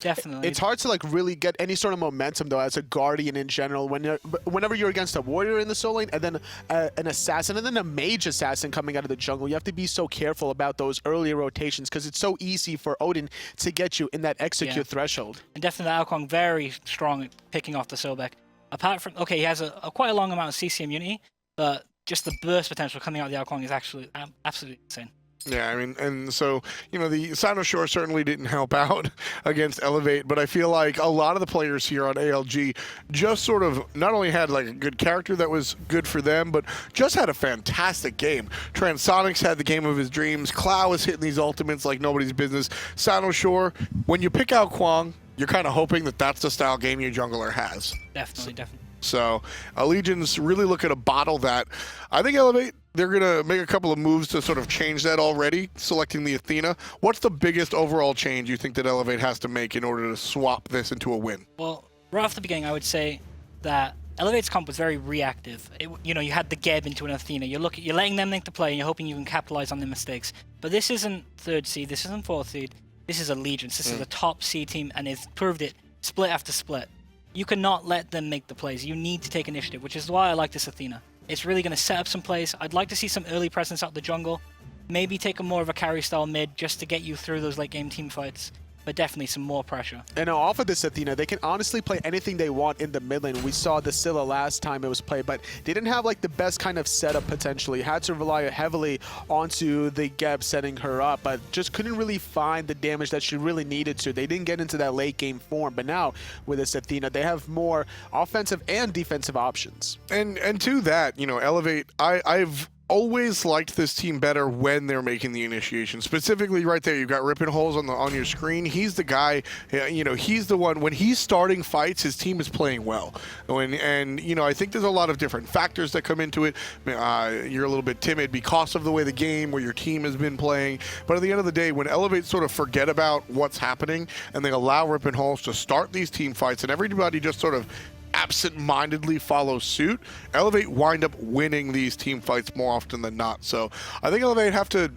Definitely. It's hard to like really get any sort of momentum though as a guardian in general whenever you're against a warrior in the soul lane and then an assassin and then a mage assassin coming out of the jungle. You have to be so careful about those earlier rotations because it's so easy for Odin to get you in that execute threshold. And definitely Kuang very strong at picking off the Sobek. Apart from, okay, he has a quite a long amount of CC immunity, but just the burst potential coming out of the Kuang is actually absolutely insane. Yeah, I mean, and so, you know, the xCynosurex certainly didn't help out against Elevate, but I feel like a lot of the players here on ALG just sort of not only had like a good character that was good for them, but just had a fantastic game. Transonics had the game of his dreams. Clow was hitting these ultimates like nobody's business. xCynosurex, when you pick out Kuang, you're kind of hoping that that's the style game your jungler has. Definitely. So, Allegiance really looking to bottle that. I think Elevate, they're going to make a couple of moves to sort of change that already, selecting the Athena. What's the biggest overall change you think that Elevate has to make in order to swap this into a win? Well, right off the beginning, I would say that Elevate's comp was very reactive. You know, you had the Geb into an Athena. You're letting them make the play, and you're hoping you can capitalize on their mistakes. But this isn't third seed. This isn't fourth seed. This is Allegiance. This is a top C team, and they've proved it split after split. You cannot let them make the plays. You need to take initiative, which is why I like this Athena. It's really going to set up some plays. I'd like to see some early presence out the jungle. Maybe take a more of a carry style mid just to get you through those late game team fights. But definitely some more pressure. And off of this Athena, they can honestly play anything they want in the mid lane. We saw the Scylla last time it was played, but they didn't have like the best kind of setup potentially. Had to rely heavily onto the Geb setting her up, but just couldn't really find the damage that she really needed to. They didn't get into that late game form, but now with this Athena, they have more offensive and defensive options. And to that, you know, Elevate, I've always liked this team better when they're making the initiation. Specifically right there, you've got Rippin holes on your screen. He's the guy, you know, he's the one, when he's starting fights, his team is playing well. And you know, I think there's a lot of different factors that come into it. You're a little bit timid because of the way the game, where your team has been playing. But at the end of the day, when Elevate sort of forget about what's happening and they allow Rippin holes to start these team fights and everybody just sort of absent-mindedly follow suit, Elevate wind up winning these team fights more often than not. So I think Elevate have to,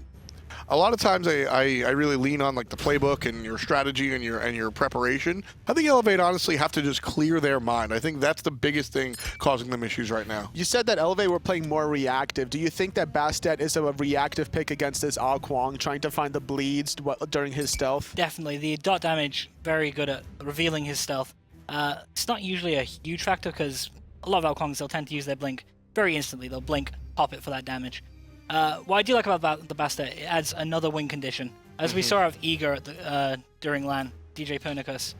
a lot of times I really lean on like the playbook and your strategy and your preparation. I think Elevate honestly have to just clear their mind. I think that's the biggest thing causing them issues right now. You said that Elevate were playing more reactive. Do you think that Bastet is a reactive pick against this Kuang, trying to find the bleeds during his stealth? Definitely. The dot damage, very good at revealing his stealth. It's not usually a huge factor because a lot of Kuangs, they'll tend to use their blink very instantly. They'll blink, pop it for that damage. What I do like about the Bastet, it adds another win condition. As we saw out of Eager at during LAN, DJ Pernicus,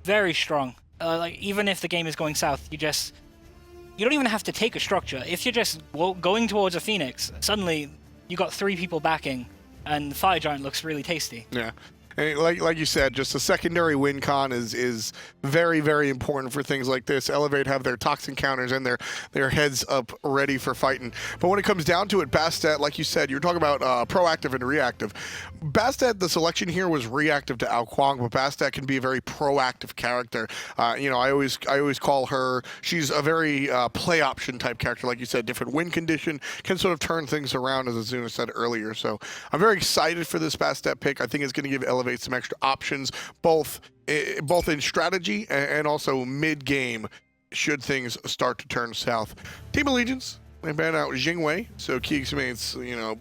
very strong. Like even if the game is going south, you don't even have to take a structure. If you're just going towards a Phoenix, suddenly you got 3 people backing, and the Fire Giant looks really tasty. Yeah. And like you said, just a secondary win con is very, very important for things like this. Elevate have their toxin counters and their heads up ready for fighting. But when it comes down to it, Bastet, like you said, you're talking about proactive and reactive. Bastet, the selection here was reactive to Kuang, but Bastet can be a very proactive character. You know, I always call her, she's a very play option type character, like you said, different win condition, can sort of turn things around, as Azuna said earlier. So I'm very excited for this Bastet pick. I think it's going to give Elevate some extra options, both in strategy and also mid-game, should things start to turn south. Team Allegiance, they ban out Jingwei, so KeegsMate's, you know,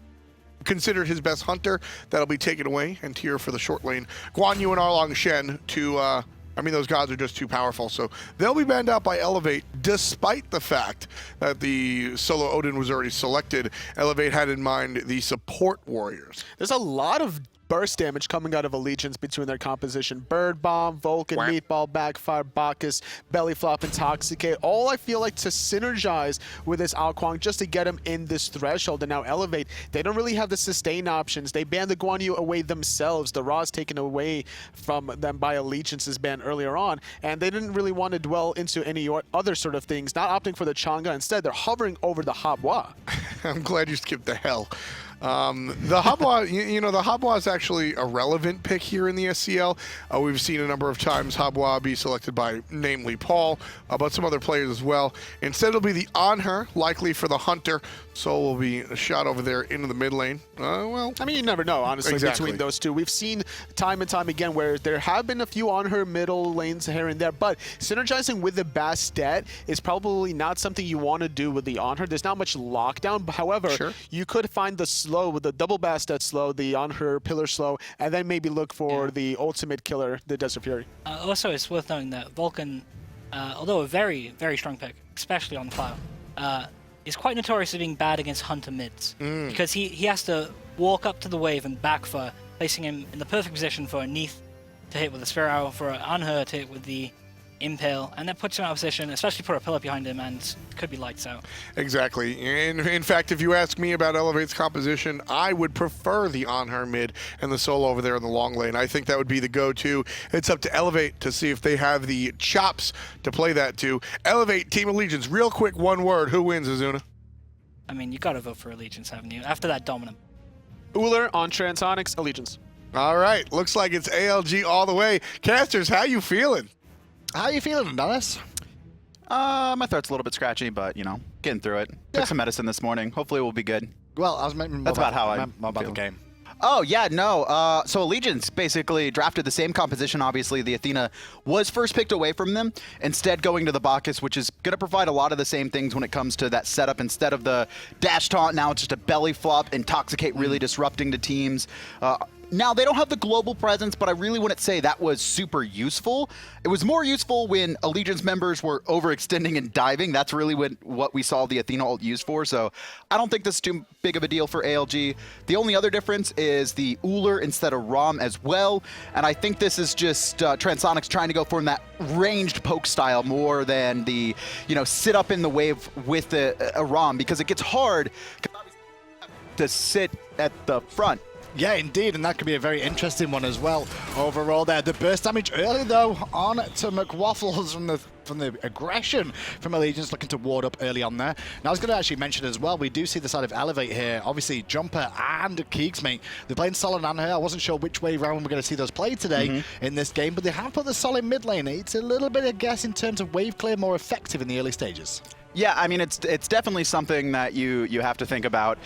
considered his best hunter. That'll be taken away, and tier for the short lane. Guan Yu and Arlong Shen to, I mean, those gods are just too powerful, so they'll be banned out by Elevate, despite the fact that the solo Odin was already selected. Elevate had in mind the support warriors. There's a lot of burst damage coming out of Allegiance between their composition. Bird Bomb, Vulcan, Meatball, Backfire, Bacchus, Belly Flop, Intoxicate. All I feel like to synergize with this Kuang just to get him in this threshold. And now Elevate, they don't really have the sustain options. They banned the Guan Yu away themselves. The Raw's taken away from them by Allegiance's ban earlier on. And they didn't really want to dwell into any other sort of things, not opting for the Chang'e. Instead, they're hovering over the Habwa. I'm glad you skipped the hell. The Habwa, you know, the Habwa is actually a relevant pick here in the SCL. We've seen a number of times Habwa be selected by, namely Paul, but some other players as well. Instead, it'll be the Anhur, likely for the Hunter. Soul will be shot over there into the mid lane. Well, I mean, you never know, honestly, exactly. between those two. We've seen time and time again where there have been a few on her middle lanes here and there, but synergizing with the Bastet is probably not something you want to do with the on her. There's not much lockdown, but however, you could find the slow with the double Bastet slow, the on her pillar slow, and then maybe look for the ultimate killer, the Desert Fury. Also, it's worth noting that Vulcan, although a very, very strong pick, especially on the Clow, is quite notorious for being bad against Hunter mids, because he has to walk up to the wave and backfire, placing him in the perfect position for a Neath to hit with the Spirit Arrow, for an Anhur to hit with the Impale, and that puts him out of position, especially put a pillar behind him, and could be lights out. Exactly. In fact, if you ask me about Elevate's composition, I would prefer the Anhur mid and the solo over there in the long lane. I think that would be the go-to. It's up to Elevate to see if they have the chops to play that to. Elevate, Team Allegiance, real quick, one word. Who wins, Azuna? I mean, you gotta vote for Allegiance, haven't you? After that dominant. Ullr on Transonics, Allegiance. All right. Looks like it's ALG all the way. Casters, how you feeling? How you feeling, Dennis? My throat's a little bit scratchy, but, you know, getting through it. Took some medicine this morning. Hopefully we'll be good. Well, I was meant That's about how I about the feel. game. Oh, yeah, no. So Allegiance basically drafted the same composition. Obviously, the Athena was first picked away from them, instead going to the Bacchus, which is going to provide a lot of the same things when it comes to that setup. Instead of the dash taunt, now it's just a belly flop, intoxicate, really disrupting the teams. Now, they don't have the global presence, but I really wouldn't say that was super useful. It was more useful when Allegiance members were overextending and diving. That's really what we saw the Athena ult used for, so I don't think this is too big of a deal for ALG. The only other difference is the Ullr instead of Rom as well, and I think this is just Transonics trying to go for that ranged poke style more than the, you know, sit up in the wave with a Rom, because it gets hard to sit at the front. Yeah, indeed, and that could be a very interesting one as well. Overall there, the burst damage early though on to McWafflez from the aggression from Allegiance, looking to ward up early on there. Now I was going to actually mention as well, we do see the side of Elevate here. Obviously, Jumpahhh and KeegsMate, they're playing solid on here. I wasn't sure which way round we're going to see those played today in this game, but they have put the solid mid lane. It's a little bit of guess in terms of wave clear, more effective in the early stages. Yeah, I mean, it's definitely something that you have to think about.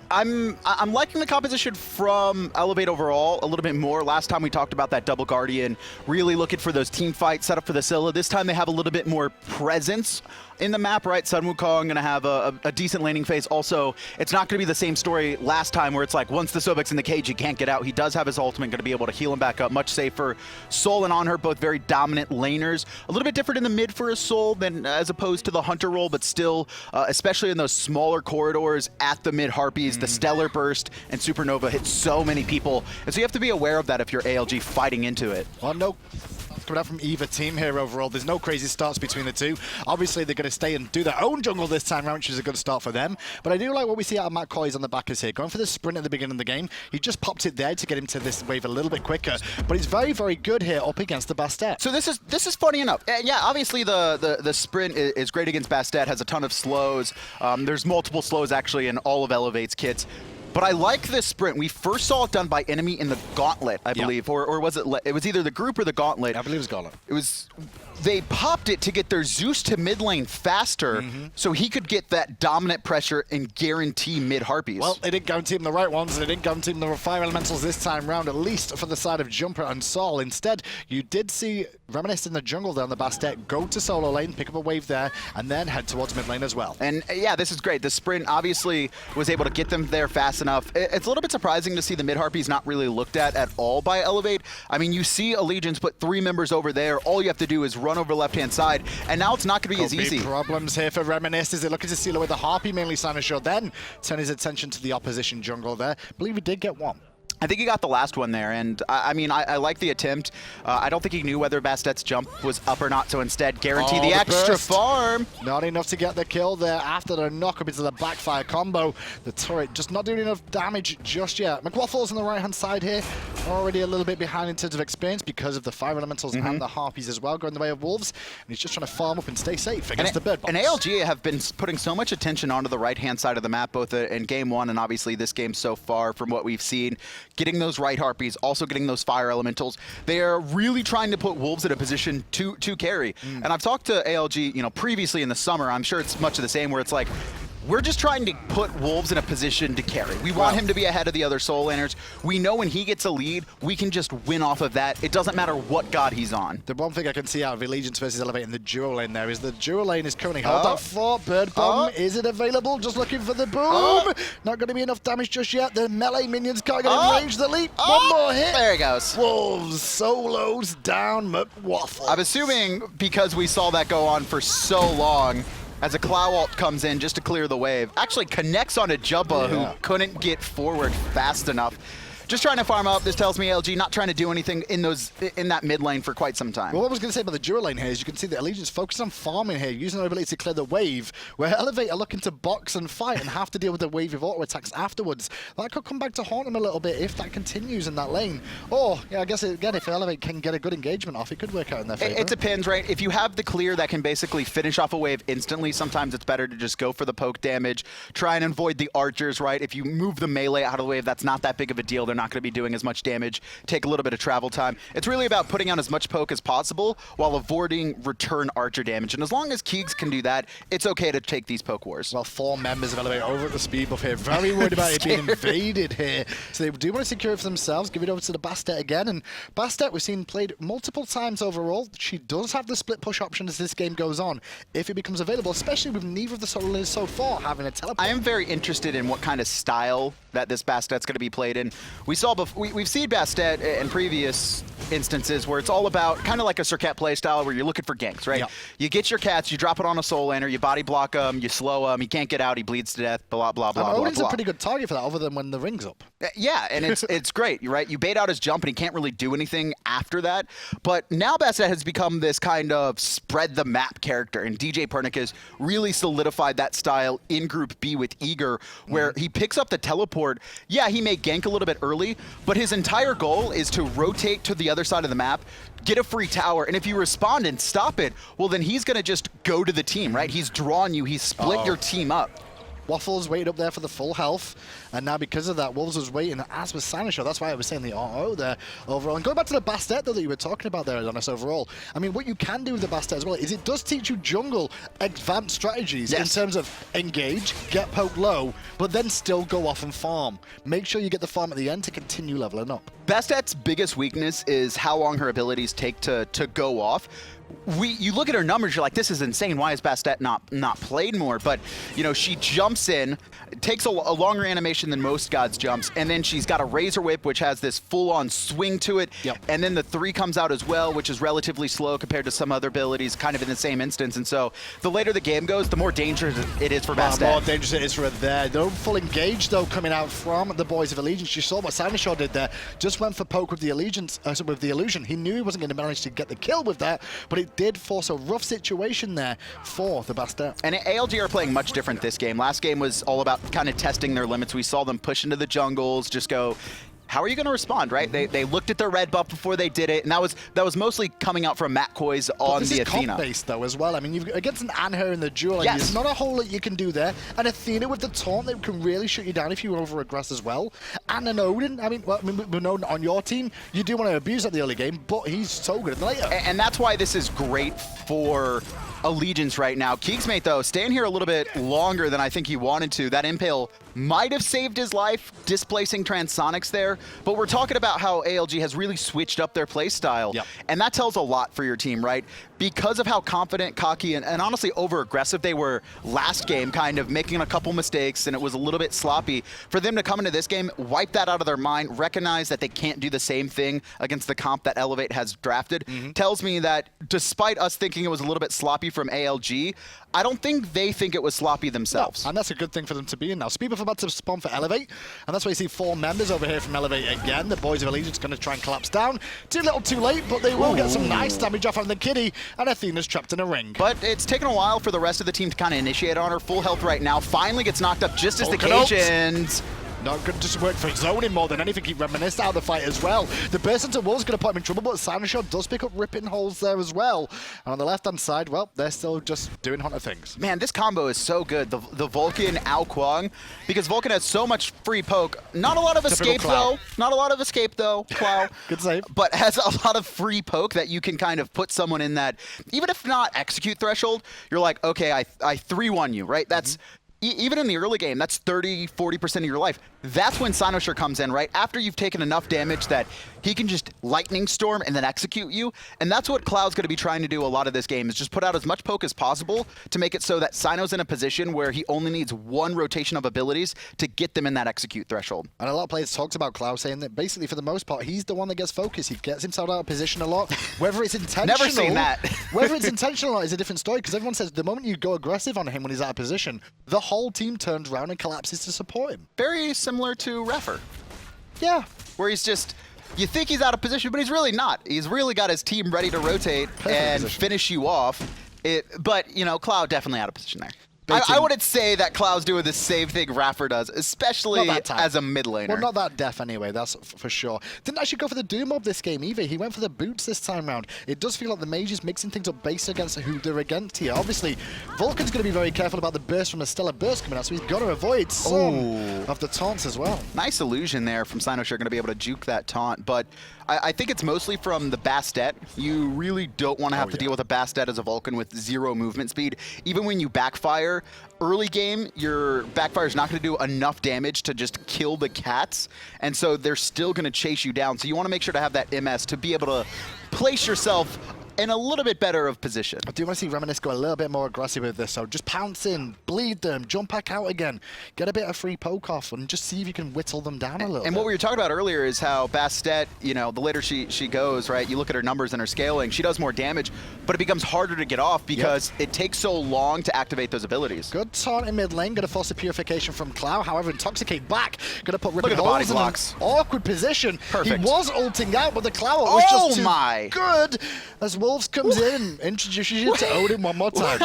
I'm liking the composition from Elevate overall a little bit more. Last time we talked about that double Guardian, really looking for those team fights set up for the Scylla. This time they have a little bit more presence in the map, right? Sun Wukong going to have a decent laning phase. Also, it's not going to be the same story last time where it's like once the Sobek's in the cage, he can't get out. He does have his ultimate, going to be able to heal him back up. Much safer. Soul and Anhur, both very dominant laners. A little bit different in the mid for a Soul than as opposed to the Hunter role, but still, especially in those smaller corridors at the mid Harpies, the Stellar Burst and Supernova hit so many people. And so you have to be aware of that if you're ALG fighting into it. Well, no. Coming out from either team here overall. There's no crazy starts between the two. Obviously, they're going to stay and do their own jungle this time around, which is a good start for them. But I do like what we see out of Koiz on the Bacchus here. Going for the sprint at the beginning of the game. He just popped it there to get him to this wave a little bit quicker. But he's very, very good here up against the Bastet. So this is funny enough. Yeah, obviously the sprint is great against Bastet, has a ton of slows. There's multiple slows actually in all of Elevate's kits. But I like this sprint. We first saw it done by enemy in the Gauntlet, I believe, or was it? It was either the group or the Gauntlet. I believe it was Gauntlet. It was. They popped it to get their Zeus to mid lane faster, so he could get that dominant pressure and guarantee mid Harpies. Well, they didn't guarantee him the right ones, and they didn't guarantee him the fire elementals this time round, at least for the side of Jumpahhh and Sol. Instead, you did see Reminisst in the jungle down the Bastet go to solo lane, pick up a wave there, and then head towards mid lane as well. And yeah, this is great. The sprint obviously was able to get them there fast enough. It's a little bit surprising to see the mid Harpies not really looked at all by Elevate. I mean, you see Allegiance put 3 members over there. All you have to do is run over left-hand side, and now it's not going to be as easy. Problems here for Reminisst. Is it looking to seal away the Harpy, mainly XCynosurex, then turn his attention to the opposition jungle there. I believe he did get one. I think he got the last one there, and I mean, I like the attempt. I don't think he knew whether Bastet's jump was up or not, so instead guarantee the extra burst. farm. Not enough to get the kill there after the knock-up into the backfire combo. The turret just not doing enough damage just yet. McWafflez on the right-hand side here, already a little bit behind in terms of experience because of the fire elementals and the harpies as well, going the way of wolves. And he's just trying to farm up and stay safe against the bird box. And ALG have been putting so much attention onto the right-hand side of the map, both in Game 1 and obviously this game so far from what we've seen. Getting those right harpies, also getting those fire elementals. They are really trying to put wolves in a position to carry. And I've talked to ALG, you know, previously in the summer. I'm sure it's much of the same, where it's like, we're just trying to put wolves in a position to carry. We want him to be ahead of the other soul laners. We know when he gets a lead, we can just win off of that. It doesn't matter what god he's on. The one thing I can see out of Allegiance versus Elevate in the duo lane there is the duo lane is currently held up for Bird Bomb. Is it available? Just looking for the boom. Not going to be enough damage just yet. The melee minions can't get in range. The leap. One more hit. There he goes. Wolves solos down McWafflez. I'm assuming because we saw that go on for so long, as a Clowwwww comes in just to clear the wave, actually connects on a Jumpahhh who couldn't get forward fast enough. Just trying to farm up. This tells me LG not trying to do anything in that mid lane for quite some time. Well, what I was going to say about the duo lane here is you can see that Allegiance focused on farming here, using their ability to clear the wave, where Elevate are looking to box and fight and have to deal with the wave of auto attacks afterwards. That could come back to haunt them a little bit if that continues in that lane. Or, yeah, I guess, again, if Elevate can get a good engagement off, it could work out in their favor. It depends, right? If you have the clear that can basically finish off a wave instantly, sometimes it's better to just go for the poke damage, try and avoid the archers, right? If you move the melee out of the wave, that's not that big of a deal. They're not going to be doing as much damage, take a little bit of travel time. It's really about putting on as much poke as possible while avoiding return archer damage. And as long as Keegs can do that, it's okay to take these poke wars. Well, 4 members of Elevate over at the speed buff here. Very worried about it being invaded here. So they do want to secure it for themselves, give it over to the Bastet again. And Bastet, we've seen played multiple times overall. She does have the split push option as this game goes on, if it becomes available, especially with neither of the solo laners so far having a teleport. I am very interested in what kind of style that this Bastet's going to be played in. We saw we've seen Bastet in previous instances where it's all about kind of like a Circuit play style where you're looking for ganks, right? Yep. You get your cats, you drop it on a soul laner, you body block him, you slow him, he can't get out, he bleeds to death, blah, blah, blah, blah, Odin's blah. a pretty good target for that, other than when the ring's up. Yeah, and it's great, right? You bait out his jump and he can't really do anything after that. But now Bastet has become this kind of spread the map character, and DJ Pernick has really solidified that style in Group B with Eager, where he picks up the teleport. Yeah, he may gank a little bit early, but his entire goal is to rotate to the other side of the map, get a free tower, and if you respond and stop it, well, then he's going to just go to the team, right? He's drawn you, he's split your team up. Waffles waited up there for the full health, and now because of that, Wolves was waiting, as was xCynosurex. That's why I was saying the RO there overall. And going back to the Bastet, though, that you were talking about there, Adonis, overall, I mean, what you can do with the Bastet as well is it does teach you jungle advanced strategies in terms of engage, get poke low, but then still go off and farm. Make sure you get the farm at the end to continue leveling up. Bastet's biggest weakness is how long her abilities take to go off. You look at her numbers, you're like, this is insane. Why is Bastet not played more? But, you know, she jumps in, takes a longer animation than most gods jumps, and then she's got a Razor Whip, which has this full-on swing to it. Yep. And then the 3 comes out as well, which is relatively slow compared to some other abilities kind of in the same instance. And so the later the game goes, the more dangerous it is for Bastet. More dangerous it is for her there. No full engage, though, coming out from the Boys of Allegiance. You saw what xCynosurex did there. Just went for poke with the Allegiance, with the illusion. He knew he wasn't going to manage to get the kill with that, but it did force a rough situation there for the Bastet. And ALG are playing much different this game. Last game was all about kind of testing their limits. We saw them push into the jungles, just go, how are you going to respond, right? They looked at their red buff before they did it, and that was mostly coming out from Koiz on the Athena. This is comp-based, though, as well. I mean, you've against an Anhur in the duel, yes. There's not a whole lot you can do there. And Athena with the taunt that can really shoot you down if you over-aggress as well. And an Odin, I mean, we know on your team, you do want to abuse at the early game, but he's so good at the later. And that's why this is great for Allegiance right now. KeegsMate, though, staying here a little bit longer than I think he wanted to. That Impale might have saved his life, displacing Transonics there, but we're talking about how ALG has really switched up their play style, and that tells a lot for your team, right? Because of how confident, cocky, and honestly over-aggressive they were last game, kind of making a couple mistakes, and it was a little bit sloppy. For them to come into this game, wipe that out of their mind, recognize that they can't do the same thing against the comp that Elevate has drafted, tells me that despite us thinking it was a little bit sloppy from ALG, I don't think they think it was sloppy themselves. No, and that's a good thing for them to be in now. Speedbuff about to spawn for Elevate, and that's why you see 4 members over here from Elevate Elevate again. The boys of Allegiance going to try and collapse down. Too little too late, but they will get some nice damage off on the Kitty, and Athena's trapped in a ring. But it's taken a while for the rest of the team to kind of initiate on her. Full health right now. Finally gets knocked up just as the cage ends. Not good to work for zoning more than anything. Keep Reminisced out of the fight as well. The burst into Wolves going to put him in trouble, but xCynosurex does pick up Rippin holes there as well. And on the left-hand side, well, they're still just doing hunter things. Man, this combo is so good. The Vulcan out Kuang, because Vulcan has so much free poke. Not a lot of escape though. Not a lot of escape though, Clow. Good save. But has a lot of free poke that you can kind of put someone in that, even if not execute threshold, you're like, okay, I 3-1 you, right? That's even in the early game, that's 30-40% of your life. That's when xCynosurex comes in, right? After you've taken enough damage that he can just lightning storm and then execute you. And that's what Cloud's going to be trying to do a lot of this game, is just put out as much poke as possible to make it so that Cyno's in a position where he only needs one rotation of abilities to get them in that execute threshold. And a lot of players talked about Cloud saying that basically for the most part, he's the one that gets focused. He gets himself out of position a lot. Whether it's intentional, Never seen that. whether it's intentional or not is a different story, because everyone says the moment you go aggressive on him when he's out of position, the whole team turns around and collapses to support him. Very similar to Reffer. Yeah. Where he's just, you think he's out of position, but he's really not. He's really got his team ready to rotate and finish you off. But, you know, Cloud definitely out of position there. I wouldn't say that Cloud's doing the same thing Raffer does, especially as a mid laner. Well, not that def anyway, that's for sure. Didn't actually go for the Doom mob this game either. He went for the boots this time round. It does feel like the mage is mixing things up based against who they're against here. Obviously, Vulcan's going to be very careful about the burst from a Stellar Burst coming out, so he's got to avoid some of the taunts as well. Nice illusion there from xCynosurex, going to be able to juke that taunt, but I think it's mostly from the Bastet. You really don't want to have to deal with a Bastet as a Vulcan with 0 movement speed. Even when you backfire, early game, your backfire is not going to do enough damage to just kill the cats, and so they're still going to chase you down. So you want to make sure to have that MS to be able to place yourself in a little bit better of position. I do want to see Reminiscst go a little bit more aggressive with this, so just pounce in, bleed them, jump back out again, get a bit of free poke off, and just see if you can whittle them down a little bit. And what we were talking about earlier is how Bastet, you know, the later she goes, right, you look at her numbers and her scaling, she does more damage, but it becomes harder to get off because it takes so long to activate those abilities. Good taunt in mid lane, going to force a purification from Clow, however, Intoxicate back, going to put Rippin Look at the body in blocks. an awkward position. Perfect. He was ulting out, but the Clow was just too good as Wolves comes in and introduces you to Odin one more time.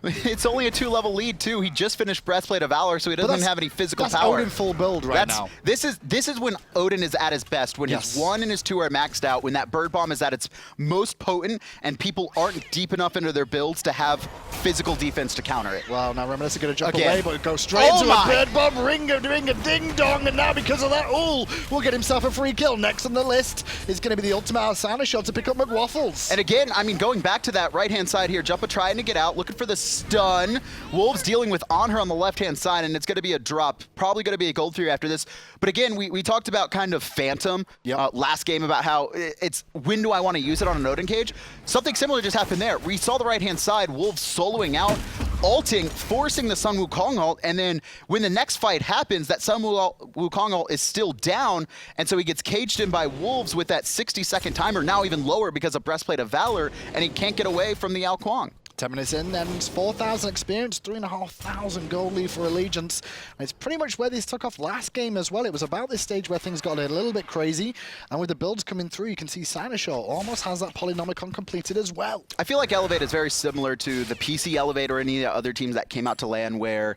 It's only a 2-level lead too. He just finished Breastplate of Valor, so he doesn't have any physical power. Odin full build now. This is when Odin is at his best, when his 1 and his 2 are maxed out, when that bird bomb is at its most potent, and people aren't deep enough into their builds to have physical defense to counter it. Well, now Reminiscst is going to jump away, but go straight into a bird bomb, ring a ding dong, and now because of that, Ullr will get himself a free kill. Next on the list is going to be the ultimate xCynosurex to pick up McWafflez. And again, I mean, going back to that right-hand side here, Jumpahhh trying to get out, looking for the stun. Wolves dealing with Anhur on the left-hand side, and it's going to be a drop. Probably going to be a gold 3 after this. But again, we talked about kind of Phantom last game, about how it's when do I want to use it on an Odin cage. Something similar just happened there. We saw the right-hand side, Wolves soloing out, ulting, forcing the Sun Wukong ult, and then when the next fight happens, that Sun Wukong ult is still down, and so he gets caged in by Wolves with that 60-second timer, now even lower because of Breastplate of Valor, and he can't get away from the Kuang. 10 minutes in, then it's 4,000 experience, 3,500 gold lead for Allegiance. And it's pretty much where these took off last game as well. It was about this stage where things got a little bit crazy, and with the builds coming through, you can see xCynosurex almost has that Polynomicon completed as well. I feel like Elevate is very similar to the PC Elevate or any other teams that came out to LAN, where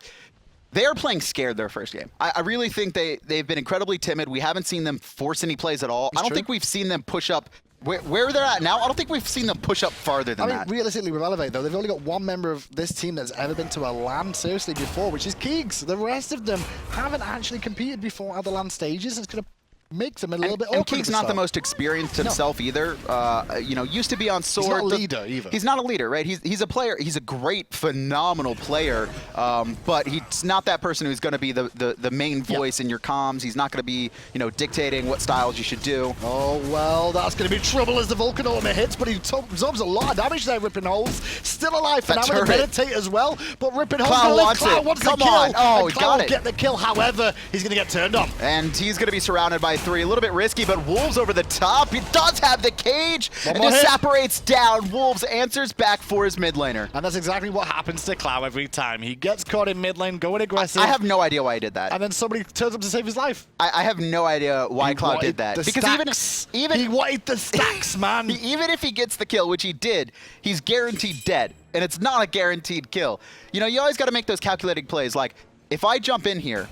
they are playing scared their first game. I really think they've been incredibly timid. We haven't seen them force any plays at all. I don't think we've seen them push up where they're at now. I don't think we've seen them push up farther than that. Realistically, with Elevate, though, they've only got one member of this team that's ever been to a LAN seriously before, which is Keegs. The rest of them haven't actually competed before at the LAN stages. It's going to makes him a little bit awkward. And Keegs not the most experienced himself either. You know, used to be on Sword. He's not a leader either. He's not a leader, right? He's a player. He's a great, phenomenal player, but he's not that person who's going to be the main voice in your comms. He's not going to be, you know, dictating what styles you should do. Oh, well, that's going to be trouble as the Vulcan ultimate hits, but he absorbs a lot of damage there, Rippin holes. Still alive for now with the Meditate as well, but Rippin holes Clow wants the kill. Oh, he got it. Get the kill, however, he's going to get turned on. And he's going to be surrounded by 3. A little bit risky, but Wolves over the top. He does have the cage, and more just hit. separates down. Wolves answers back for his mid laner. And that's exactly what happens to Clow every time. He gets caught in mid lane, going aggressive. I have no idea why he did that. And then somebody turns up to save his life. I have no idea why He Cloud wanted did that. the Because stacks. even he wanted the stacks, man. even if he gets the kill, which he did, he's guaranteed dead. And it's not a guaranteed kill. You know, you always got to make those calculating plays. Like, if I jump in here,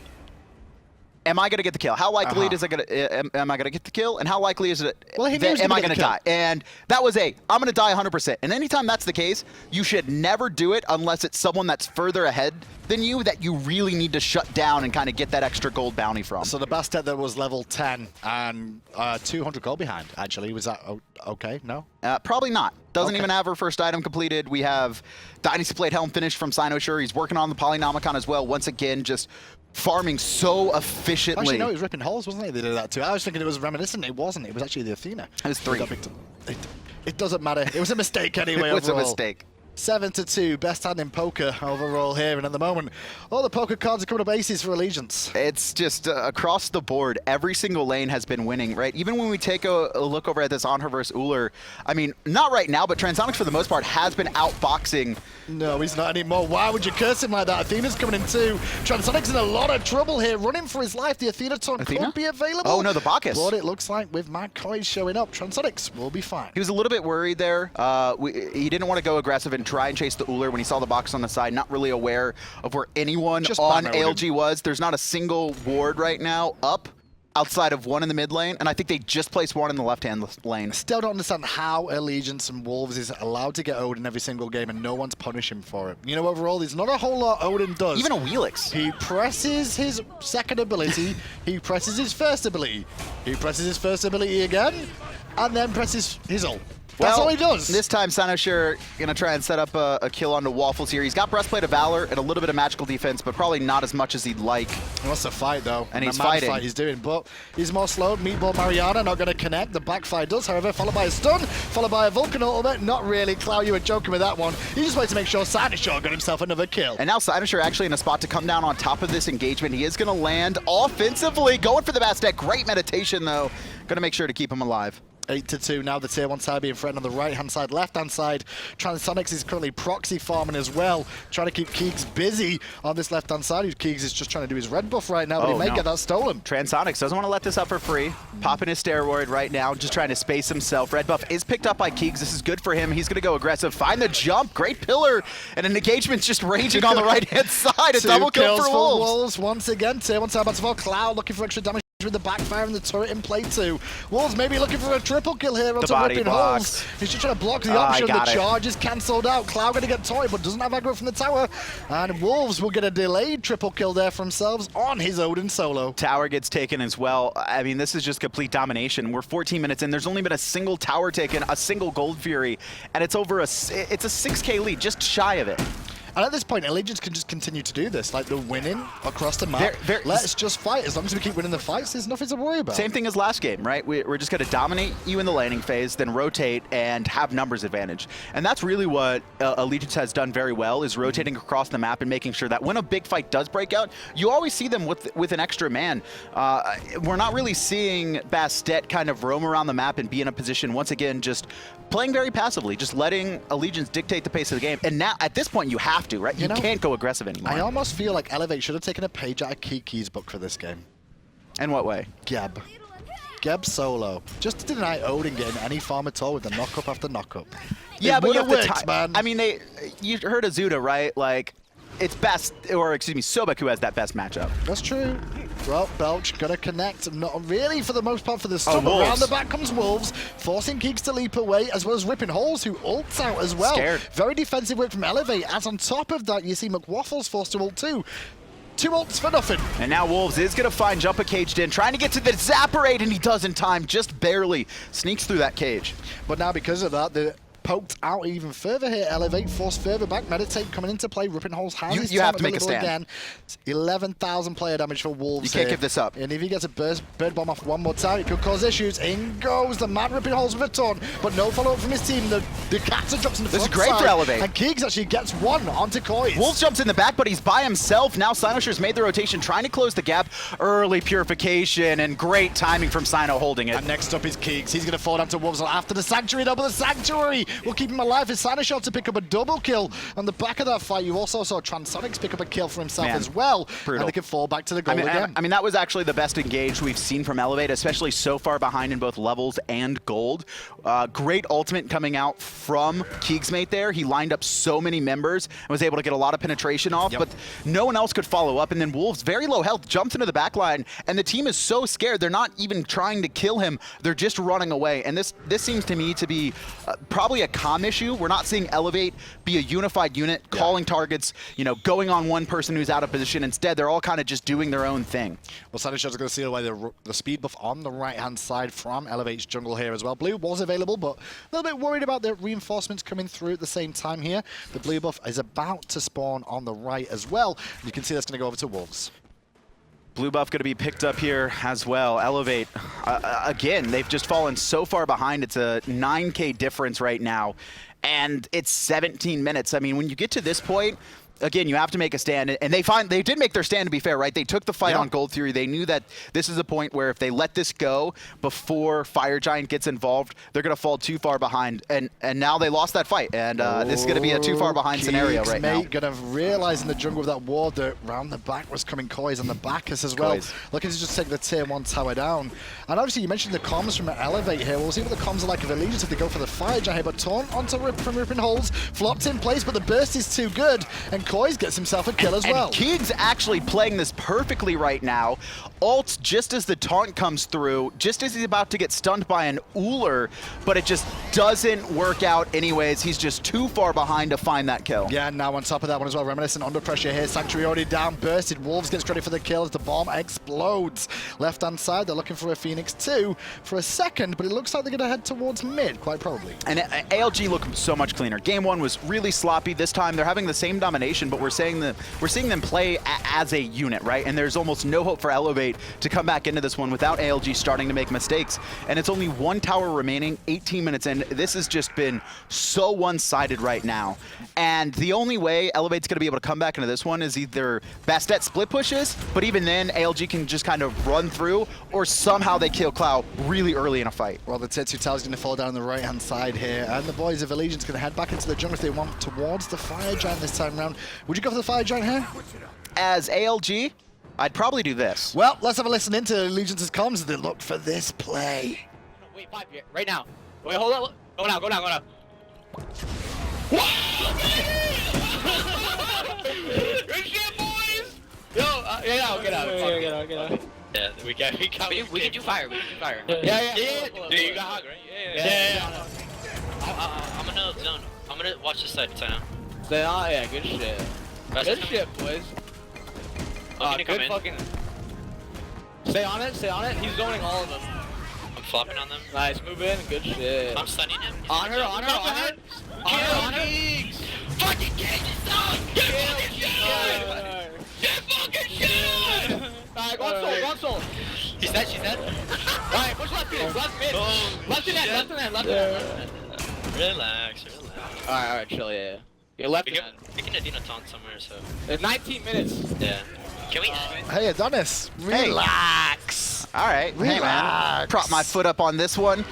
am I going to get the kill? How likely is it going to, am I going to get the kill? And how likely is it Well, he that knew am I going to die? And that was I'm going to die 100%. And anytime that's the case, you should never do it unless it's someone that's further ahead than you that you really need to shut down and kind of get that extra gold bounty from. So the Bastet that was level 10 and 200 gold behind, actually. Was that okay? No? Probably not. Doesn't Okay. even have her first item completed. We have Dynasty Plate Helm finished from xCynosurex. He's working on the Polynomicon as well. Once again, just farming so efficiently. Actually, no, it was Rippin holes, wasn't it? They did that too. I was thinking it was Reminiscent. It wasn't. It was actually the Athena. It was 3. It doesn't matter. It was a mistake anyway. It was a overall. mistake. 7-2, best hand in poker overall here, and at the moment, all the poker cards are coming up aces for Allegiance. It's just across the board, every single lane has been winning, right? Even when we take a look over at this Anhur versus Ullr, I mean, not right now, but Transonics for the most part has been outboxing. No, he's not anymore. Why would you curse him like that? Athena's coming in too. Transonics in a lot of trouble here, running for his life. The Athena taunt could be available. Oh no, the Bacchus. But it looks like with Koiz showing up, Transonics will be fine. He was a little bit worried there. He didn't want to go aggressive and try and chase the Ullr when he saw the box on the side, not really aware of where anyone Just on banner ALG was. There's not a single ward right now up outside of one in the mid lane, and I think they just placed one in the left-hand lane. Still don't understand how Allegiance and Wolves is allowed to get Odin every single game and no one's punishing him for it. You know, overall, there's not a whole lot Odin does. Even a Wheelix. He presses his second ability, he presses his first ability, he presses his first ability again, and then presses his ult. That's all he does. This time, xCynosurex gonna try and set up a kill onto McWafflez here. He's got Breastplate of Valor and a little bit of magical defense, but probably not as much as he'd like. He wants to fight though, And he's a man fighting. Fight he's doing, but he's more slowed. Meatball Mariana not going to connect. The backfire does, however, followed by a stun, followed by a Vulcan ultimate. Not really. Clow, you were joking with that one. He just wanted to make sure xCynosurex got himself another kill. And now xCynosurex actually in a spot to come down on top of this engagement. He is gonna land offensively, going for the Bastet. Great meditation though. Gonna make sure to keep him alive. 8-2 now, the tier 1 side being threatened on the right-hand side. Left-hand side, Transonics is currently proxy farming as well, trying to keep Keegs busy on this left-hand side. Keegs is just trying to do his red buff right now, but he may get that stolen. Transonics doesn't want to let this up for free. Popping his steroid right now, just trying to space himself. Red buff is picked up by Keegs. This is good for him. He's going to go aggressive, find the jump, great pillar, and an engagement's just raging on the right-hand side. A double kill for Wolves. Once again, tier 1 side back to fall. Cloud looking for extra damage with the backfire and the turret in play too. Wolves maybe looking for a triple kill here onto body Rippin box. holes. He's just trying to block the option. he The got it. charge is cancelled out. Cloud going to get toyed, but doesn't have aggro from the tower. And Wolves will get a delayed triple kill there for themselves on his Odin solo. Tower gets taken as well. I mean, this is just complete domination. We're 14 minutes in. There's only been a single tower taken, a single Gold Fury, and it's over it's a 6K lead, just shy of it. And at this point, Allegiance can just continue to do this. Like, they're winning across the map. Let's just fight. As long as we keep winning the fights, there's nothing to worry about. Same thing as last game, right? We're just going to dominate you in the laning phase, then rotate and have numbers advantage. And that's really what Allegiance has done very well, is rotating across the map and making sure that when a big fight does break out, you always see them with an extra man. We're not really seeing Bastet kind of roam around the map and be in a position, once again, just playing very passively, just letting Allegiance dictate the pace of the game. And now, at this point, you have to, right? You can't go aggressive anymore. I almost feel like Elevate should have taken a page out of Kiki's book for this game. In what way? Geb. Geb solo. Just to deny Odin getting any farm at all with the knock-up after knock-up. Yeah, It but you would've have to worked, man. I mean, you heard of Zuda, right? Like, it's Sobek who has that best matchup. That's true. Well, Belch gonna connect. Not really for the most part for the stun. Wolves. Around the back comes Wolves, forcing Keeks to leap away, as well as Rippin holes, who ults out as well. Scared. Very defensive work from Elevate, as on top of that, you see McWafflez forced to ult too. 2 ults for nothing. And now Wolves is going to find Jumpahhh caged in, trying to get to the Zapparate, and he does in time, just barely. Sneaks through that cage. But now because of that, the poked out even further here. Elevate, force further back. Meditate coming into play. Rippin holds has his you have taunt to make a available stand. again. It's 11,000 player damage for Wolves. You can't here. give this up. And if he gets a bird bomb off one more time, it could cause issues. In goes the mad Rippin holds with a taunt, but no follow up from his team. The captain drops in the This is front great side, for Elevate. and Keegs actually gets one onto Koiz. Wolves jumps in the back, but he's by himself. Now xCynosure's made the rotation, trying to close the gap. Early purification and great timing from Cyno holding it. And next up is Keegs. He's going to fall down to Wolves after the Sanctuary. Double the Sanctuary will keep him alive. His xCynosurex to pick up a double kill. On the back of that fight, you also saw Transonics pick up a kill for himself Man, as well. brutal. And they can fall back to the goal again. I mean, that was actually the best engaged we've seen from Elevate, especially so far behind in both levels and gold. Great ultimate coming out from KeegsMate there. He lined up so many members and was able to get a lot of penetration off, but no one else could follow up. And then Wolves, very low health, jumps into the back line, and the team is so scared. They're not even trying to kill him. They're just running away. And this seems to me to be probably a comm issue. We're not seeing Elevate be a unified unit, calling targets, you know, going on one person who's out of position. Instead, they're all kind of just doing their own thing. Well, xCynosurex is going to seal away the speed buff on the right-hand side from Elevate's jungle here as well. Blue was available, but a little bit worried about the reinforcements coming through at the same time here. The blue buff is about to spawn on the right as well. You can see that's going to go over to Wolves. Blue buff going to be picked up here as well. Elevate, again, they've just fallen so far behind. It's a 9K difference right now, and it's 17 minutes. I mean, when you get to this point, again, you have to make a stand, and they did make their stand, to be fair, right? They took the fight on Gold Theory. They knew that this is a point where if they let this go before Fire Giant gets involved, they're going to fall too far behind, and now they lost that fight, and this is going to be a too far behind scenario right now. Going to realize in the jungle with that ward that round the back was coming Koiz on the Bacchus as well. Koiz. Looking to just take the tier 1 tower down. And obviously you mentioned the comms from Elevate here. We'll see what the comms are like of Allegiance if they go for the Fire Giant here, but taunt onto from Rippin holds, flopped in place, but the burst is too good, and Koiz gets himself a kill as well. And Keegs actually playing this perfectly right now. Ults just as the taunt comes through, just as he's about to get stunned by an Ullr, but it just doesn't work out anyways. He's just too far behind to find that kill. Yeah, and now on top of that one as well, Reminiscent under pressure here. Sanctuary already down, bursted. Wolves gets ready for the kill as the bomb explodes. Left-hand side, they're looking for a Phoenix 2 for a second, but it looks like they're going to head towards mid, quite probably. And ALG look so much cleaner. Game 1 was really sloppy. This time they're having the same domination, but we're seeing them play as a unit, right? And there's almost no hope for Elevate to come back into this one without ALG starting to make mistakes. And it's only one tower remaining, 18 minutes in. This has just been so one-sided right now. And the only way Elevate's going to be able to come back into this one is either Bastet split pushes, but even then ALG can just kind of run through, or somehow they kill Clow really early in a fight. Well, the Tetsu Tower's going to fall down the right-hand side here, and the boys of Allegiance going to head back into the jungle if they want towards the Fire Giant this time around. Would you go for the Fire Giant here? As ALG, I'd probably do this. Well, let's have a listen into Allegiance's comms as they look for this play. Wait, 5 here, right now. Wait, hold on. Go now, go now, go now. Good shit, boys! Yo, get out. Get out. Yeah, we can do fire. Yeah. Dude, you got hog, right? Yeah. I'm gonna zone. I'm gonna watch this side, China. Stay on, yeah, good shit. Good shit, boys. Good fucking... Stay on it. He's zoning all of them. I'm flopping on them. Nice, move in, good shit. I'm stunning him. On her. Fucking Cage is on! Get fucking shit! Alright, go on soul. She's dead. Alright, push left mid. Left in end. Relax. Alright, chill, yeah. You're left in end. We can Athena taunt somewhere, so... There's 19 minutes. Yeah. Can we... Hey, Adonis, relax. All right, Relax. hey man, prop my foot up on this one.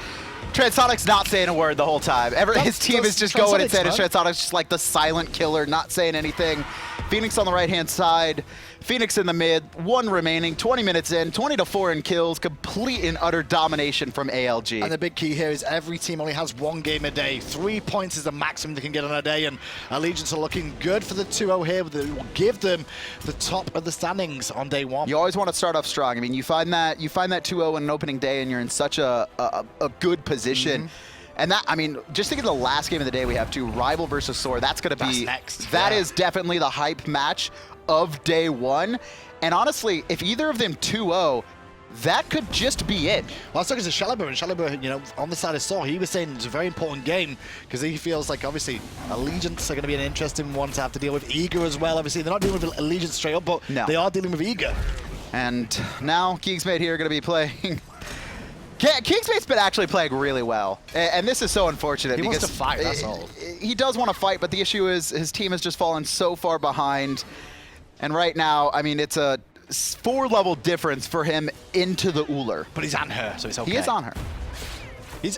Transonics not saying a word the whole time. His team is just going and saying Transonics just like the silent killer, not saying anything. Phoenix on the right-hand side, Phoenix in the mid, 1 remaining, 20 minutes in, 20-4 in kills, complete and utter domination from ALG. And the big key here is every team only has 1 game a day. 3 points is the maximum they can get on a day, and Allegiance are looking good for the 2-0 here. That will give them the top of the standings on day 1. You always want to start off strong. I mean, you find that 2-0 in an opening day, and you're in such a good position. And that, I mean, just think of the last game of the day we have too, Rival versus Soar. That's going to be next. That is definitely the hype match of day 1. And honestly, if either of them 2-0, that could just be it. Well, let's look at Celeber, and Celeber, you know, on the side of Saw, he was saying it's a very important game because he feels like, obviously, Allegiance are going to be an interesting one to have to deal with. Eager as well, obviously. They're not dealing with Allegiance straight up, but No. they are dealing with Eager. And now KeegsMate here are going to be playing. KeegsMate's been actually playing really well, and this is so unfortunate. He because wants to fight, that's all. He does want to fight, but the issue is his team has just fallen so far behind. And right now, I mean, it's a 4-level difference for him into the Ullr. But he's Anhur, so it's okay. He is Anhur.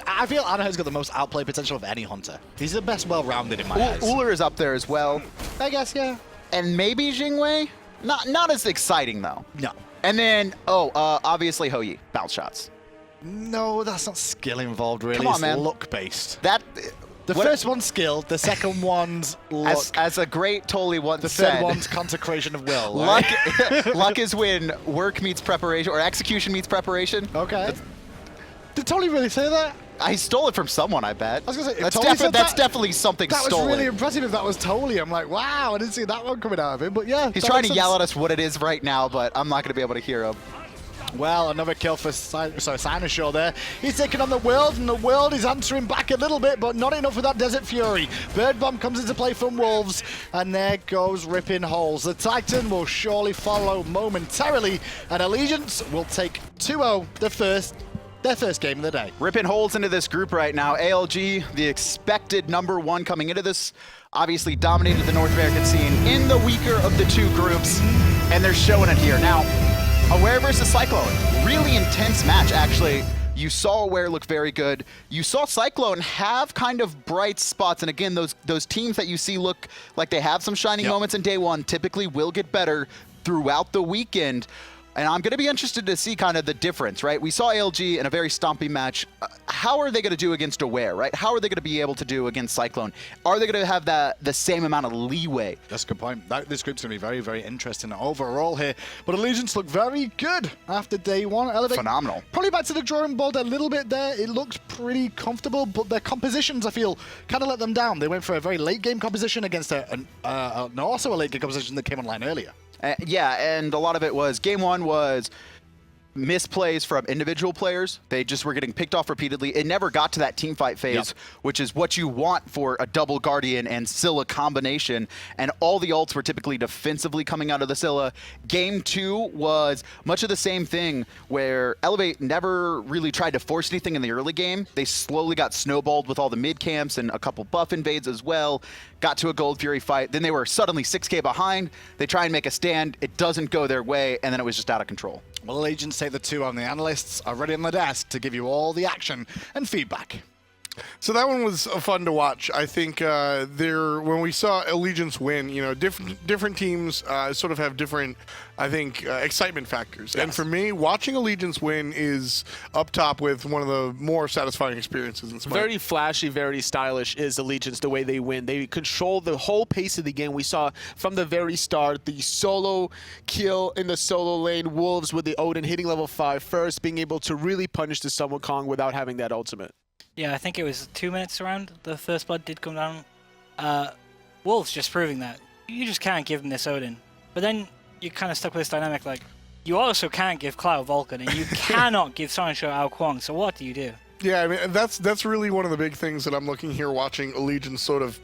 I feel Anhur's got the most outplay potential of any hunter. He's the best well-rounded in my eyes. Ullr is up there as well. I guess, yeah. And maybe Jingwei? Not as exciting, though. No. And then, obviously Hou Yi, bounce shots. No, that's not skill involved, really. Come on, it's man. luck-based. That... The first one's skill, the second one's luck. As a great Tolly once The said, third one's consecration of will. Right? luck is when work meets preparation, or execution meets preparation. Okay. Did Tolly really say that? I stole it from someone, I bet. I was gonna say, if that's, Tolly said that's that- definitely something That stolen. was really impressive if that was Tolly. I'm like, wow, I didn't see that one coming out of him. But yeah, He's trying to yell at us what it is right now, but I'm not going to be able to hear him. Well, another kill for Xcynosurex there. He's taking on the world, and the world is answering back a little bit, but not enough with that Desert Fury. Bird Bomb comes into play from Wolves, and there goes Rippin holes. The Titan will surely follow momentarily, and Allegiance will take 2-0 their first game of the day. Rippin holes into this group right now. ALG, the expected #1 coming into this, obviously dominated the North American scene in the weaker of the two groups, and they're showing it here. Now, Aware versus Cyclone, really intense match, actually. You saw Aware look very good. You saw Cyclone have kind of bright spots, and again, those teams that you see look like they have some shining moments in day one typically will get better throughout the weekend. And I'm going to be interested to see kind of the difference, right? We saw ALG in a very stompy match. How are they going to do against Aware, right? How are they going to be able to do against Cyclone? Are they going to have the same amount of leeway? That's a good point. This group's going to be very, very interesting overall here. But Allegiance look very good after day one. Elevate, Phenomenal. Probably back to the drawing board a little bit there. It looks pretty comfortable, but their compositions, I feel, kind of let them down. They went for a very late game composition against also a late game composition that came online earlier. Yeah, and a lot of it was, game one was misplays from individual players. They just were getting picked off repeatedly. It never got to that team fight phase, which is what you want for a double Guardian and Scylla combination. And all the ults were typically defensively coming out of the Scylla. Game two was much of the same thing, where Elevate never really tried to force anything in the early game. They slowly got snowballed with all the mid camps and a couple buff invades as well. Got to a Gold Fury fight. Then they were suddenly 6K behind. They try and make a stand. It doesn't go their way, and then it was just out of control. Well, Allegiance take the 2 on. The analysts are ready on the desk to give you all the action and feedback. So that one was fun to watch. I think when we saw Allegiance win, you know, different teams sort of have different, I think, excitement factors. Yes. And for me, watching Allegiance win is up top with one of the more satisfying experiences in Smite. Very flashy, very stylish is Allegiance, the way they win. They control the whole pace of the game. We saw from the very start the solo kill in the solo lane, Wolves with the Odin hitting level 5 first, being able to really punish the wukong without having that ultimate. Yeah, I think it was 2 minutes around. The first blood did come down. Wolves just proving that. You just can't give them this Odin. But then you're kind of stuck with this dynamic, like, you also can't give Clow Vulcan, and you cannot give xCynosurex Kuang, so what do you do? Yeah, I mean, that's really one of the big things that I'm looking here, watching Allegiance sort of,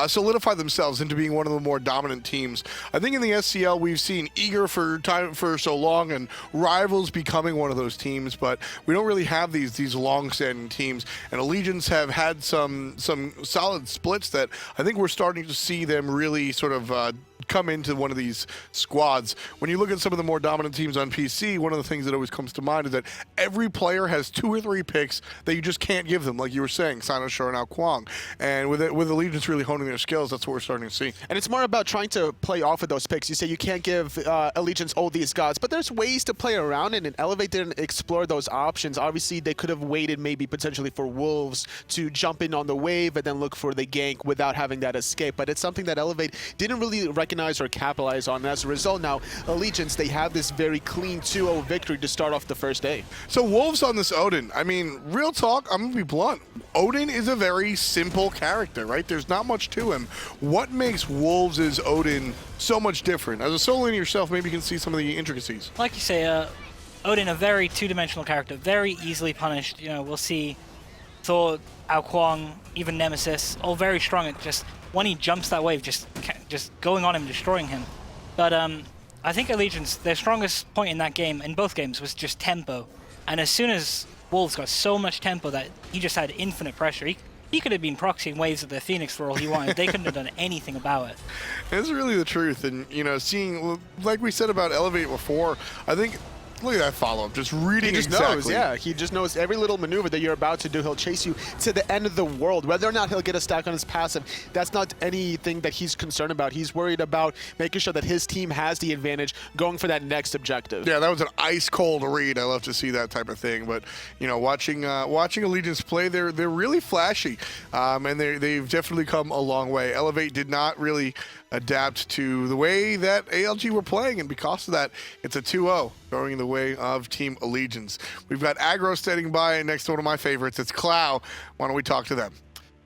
solidify themselves into being one of the more dominant teams. I think in the SCL we've seen Eager for so long, and Rivals becoming one of those teams, but we don't really have these long-standing teams. And Allegiance have had some solid splits that I think we're starting to see them really sort of come into one of these squads. When you look at some of the more dominant teams on PC, one of the things that always comes to mind is that every player has 2 or 3 picks that you just can't give them, like you were saying, xCynosurex and now Kuang. And with Allegiance really honing their skills, that's what we're starting to see. And it's more about trying to play off of those picks. You say you can't give Allegiance all these gods, but there's ways to play around it, and Elevate didn't explore those options. Obviously, they could have waited maybe potentially for Wolves to jump in on the wave and then look for the gank without having that escape. But it's something that Elevate didn't really recognize or capitalize on. And as a result, now Allegiance, they have this very clean 2-0 victory to start off the first day. So Wolves on this Odin, I mean, real talk, I'm gonna be blunt. Odin is a very simple character, right? right? There's not much to him. What makes Wolves' Odin so much different? As a solo laner yourself, maybe you can see some of the intricacies. Like you say, Odin, a very two-dimensional character, very easily punished. You know, we'll see Thor, Kuang, even Nemesis, all very strong at just when he jumps that wave, just going on him, destroying him. But I think Allegiance, their strongest point in that game, in both games, was just tempo. And as soon as Wolves got so much tempo that he just had infinite pressure, he could have been proxying waves of the Phoenix for all he wanted. They couldn't have done anything about it. It's really the truth. And, you know, seeing, like we said about Elevate before, I think, look at that follow-up, just reading He just exactly. knows, yeah. He just knows every little maneuver that you're about to do. He'll chase you to the end of the world. Whether or not he'll get a stack on his passive, that's not anything that he's concerned about. He's worried about making sure that his team has the advantage going for that next objective. Yeah, that was an ice-cold read. I love to see that type of thing. But, you know, watching Allegiance play, they're really flashy. And they've definitely come a long way. Elevate did not really adapt to the way that ALG were playing, and because of that, it's a 2-0 going the way of Team Allegiance. We've got Aggro standing by, and next to one of my favorites, it's Clow. Why don't we talk to them?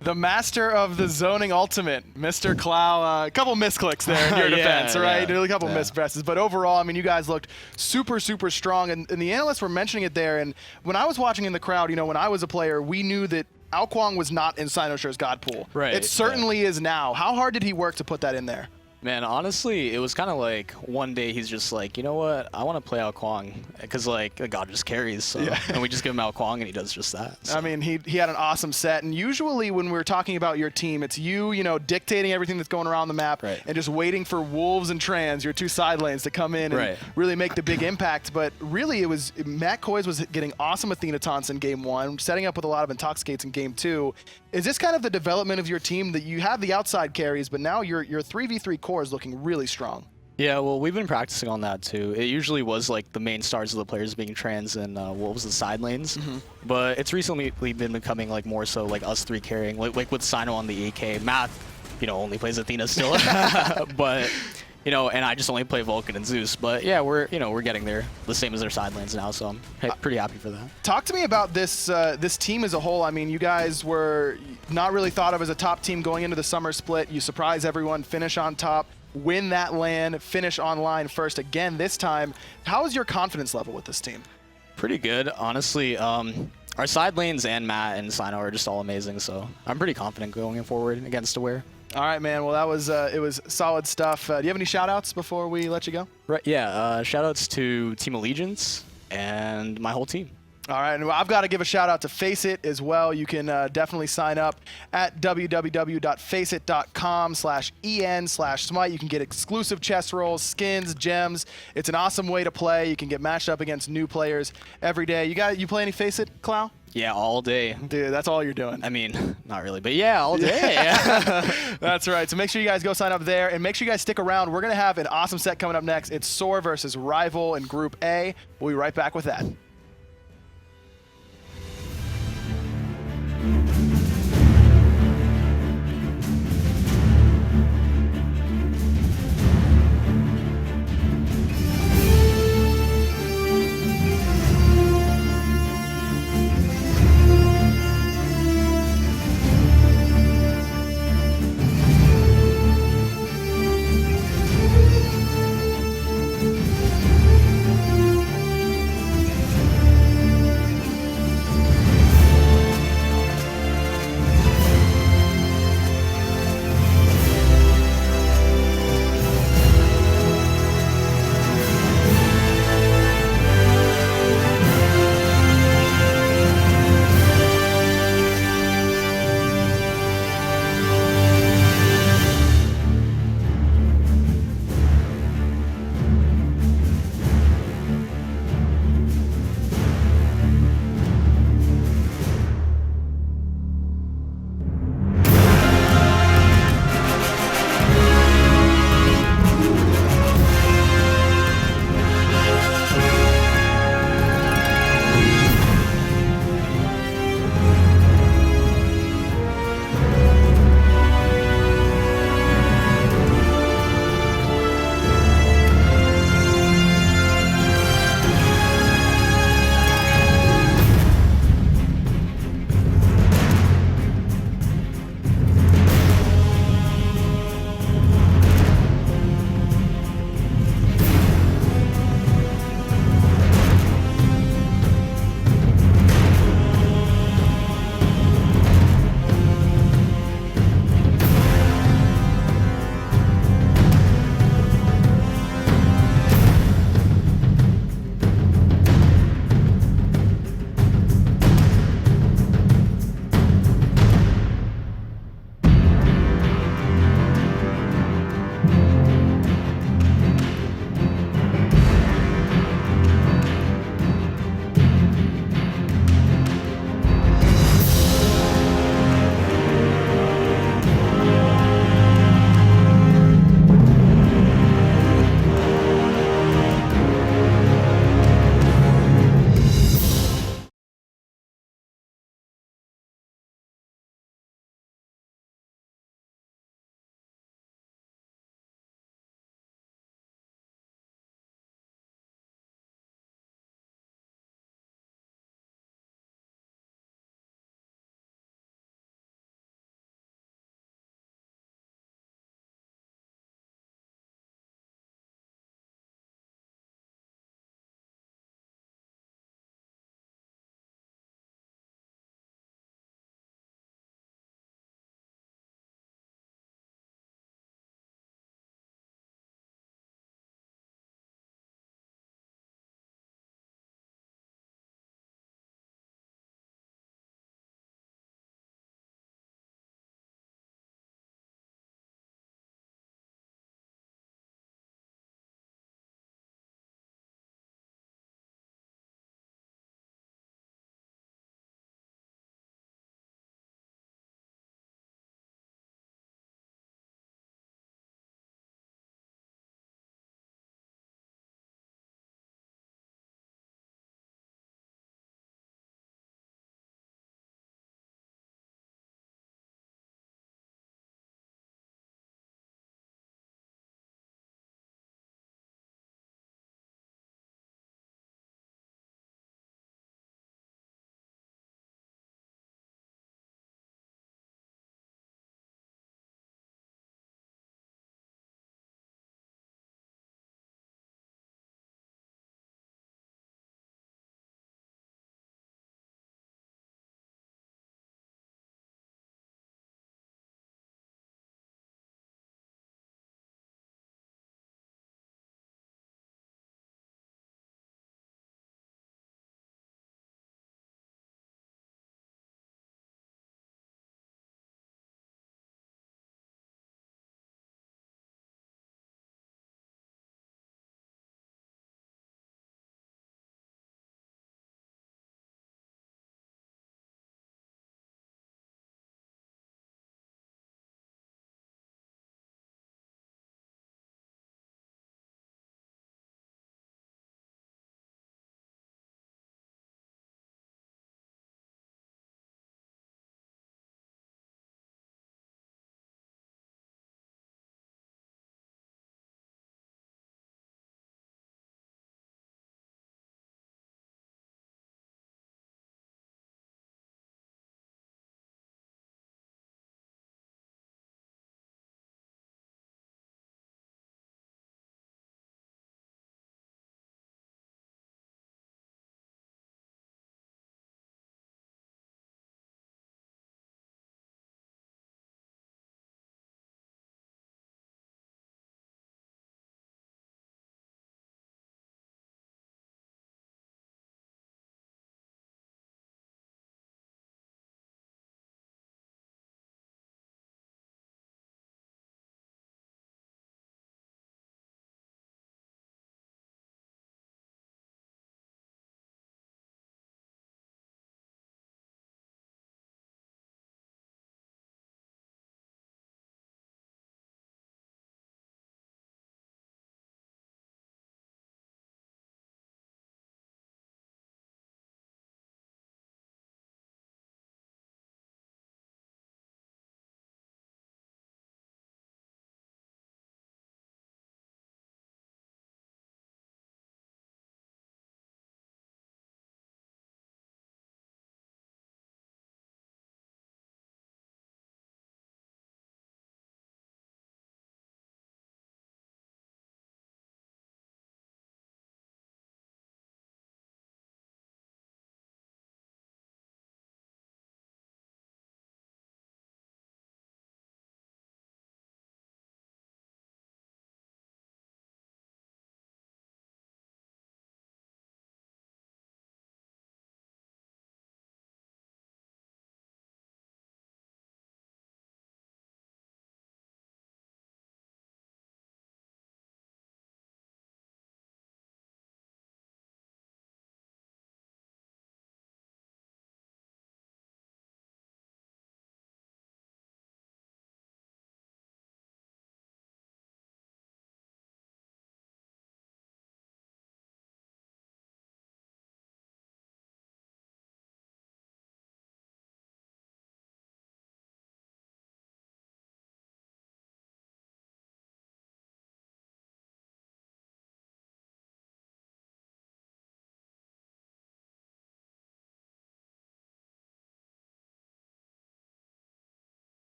The master of the zoning ultimate, Mr. Clow. A couple misclicks there in your defense, right? A couple mispresses. But overall, I mean, you guys looked super, super strong. And the analysts were mentioning it there. And when I was watching in the crowd, you know, when I was a player, we knew that Kuang was not in xCynosure's God pool. Right. It certainly is now. How hard did he work to put that in there? Man, honestly, it was kind of like one day he's just like, you know what, I want to play Kuang because like the god just carries, so and we just give him Kuang and he does just that. So. I mean, he had an awesome set, and usually when we're talking about your team, it's you know, dictating everything that's going around the map and just waiting for Wolves and Trans, your two side lanes, to come in and really make the big impact. But really, it was Koiz was getting awesome Athena taunts in game 1, setting up with a lot of intoxicates in game 2. Is this kind of the development of your team, that you have the outside carries, but now your 3v3 core is looking really strong? Yeah, well, we've been practicing on that too. It usually was like the main stars of the players being Trans and Wolves and side lanes, but it's recently been becoming like more so like us three carrying, like with Cyno on the EK. Math, you know, only plays Athena still, but you know, and I just only play Vulcan and Zeus. But yeah, we're getting there, the same as their side lanes now, so I'm pretty happy for that. Talk to me about this this team as a whole. I mean, you guys were not really thought of as a top team going into the summer split. You surprise everyone, finish on top, win that LAN, finish online first again this time. How is your confidence level with this team? Pretty good, honestly. Our side lanes and Matt and Cyno are just all amazing, so I'm pretty confident going forward against Aware. All right, man. Well, that was it was solid stuff. Do you have any shout-outs before we let you go? Right. Yeah. Shout-outs to Team Allegiance and my whole team. All right, and I've got to give a shout out to Faceit as well. You can definitely sign up at www.faceit.com/en/smite. You can get exclusive chest rolls, skins, gems. It's an awesome way to play. You can get matched up against new players every day. You play any Faceit, Clow? Yeah, all day. Dude, that's all you're doing. I mean, not really, but yeah, all day. That's right. So make sure you guys go sign up there, and make sure you guys stick around. We're going to have an awesome set coming up next. It's Soar versus Rival in Group A. We'll be right back with that.